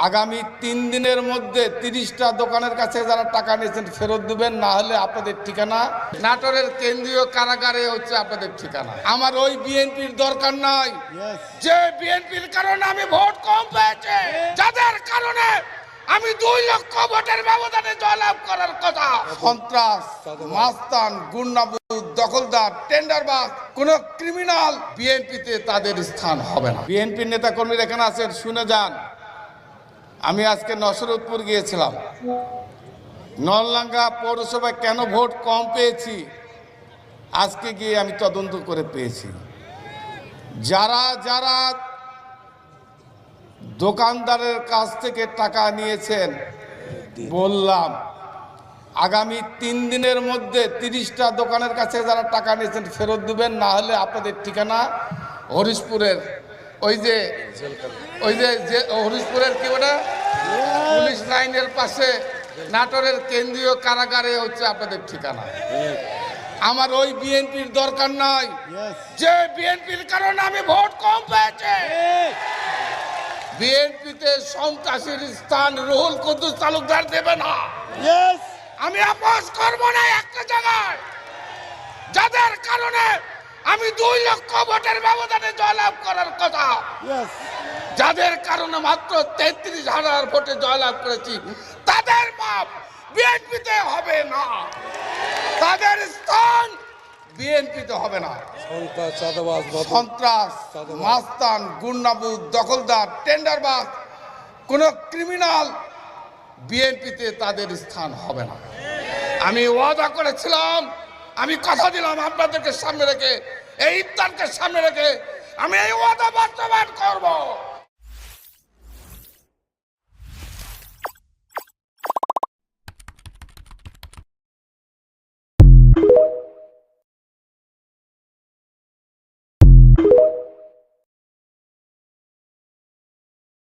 আগামী 3 দিনের মধ্যে 30টা দোকানের কাছে যারা টাকা নিয়েছেন ফেরত দিবেন, না হলে আপনাদের ঠিকানা নাটোরের কেন্দ্রীয় কারাগারে হচ্ছে আপনাদের ঠিকানা। আমার ওই বিএনপির দরকার নাই, যে বিএনপির কারণে আমি ভোট কম পেয়েছি, যাদের কারণে আমি 2 লক্ষ ভোটের ব্যবধানে জয়লাভ করার কথা। সন্ত্রাস, মাস্তান, গুন্ডাবুদ, দখলদার, টেন্ডারবাজ, কোন ক্রিমিনাল বিএনপিতে তাদের স্থান হবে না। বিএনপির নেতা কর্মীরা এখানে আছেন, শুনে যান। আমি আজকে নসরতপুর গিয়েছিলাম। নলডাঙ্গা পৌরসভায় কেন ভোট কম পেয়েছি আজকে গিয়ে আমি তদন্ত করে পেয়েছি। যারা যারা দোকানদারের কাছ থেকে টাকা নিয়েছেন, বললাম আগামী 3 দিনের মধ্যে 30টা দোকানের কাছে যারা টাকা নিয়েছেন ফেরত দিবেন, না হলে আপনাদের ঠিকানা হরিশপুরের ওই যে হরিশপুরের কি ওটা পুলিশ লাইনের পাশে নাটোরের কেন্দ্রীয় কারাগারে হচ্ছে আপনাদের ঠিকানা। আমার ওই বিএনপির দরকার নাই, যে বিএনপির কারণে আমি ভোট কম পেয়েছি। বিএনপিতে সন্ত্রাসীর স্থান রুহুল কুদ্দুস তালুকদার দেবে না। আমি আপোষ করব না একটা জায়গায়, যাদের কারণে আমি 2 লক্ষ ভোটের ব্যবধানে জয়লাভ করার কথা, যাদের কারণে মাত্র 33,000 ভোটে জয়লাভ করেছি, তাদের মাপ বিএনপিতে হবে না, তাদের স্থান বিএনপিতে হবে না। সন্ত্রাস, মাস্তান, গুন্ডাবুদ, দখলদার, টেন্ডারবাজ, কোন ক্রিমিনাল বিএনপিতে তাদের স্থান হবে না। আমি ওয়াদা করেছিলাম, আমি কথা দিলাম আপনাদেরকে সামনে রেখে, এই ইফতারকে সামনে রেখে আমি এই ওয়াদা বাস্তবায়ন করব।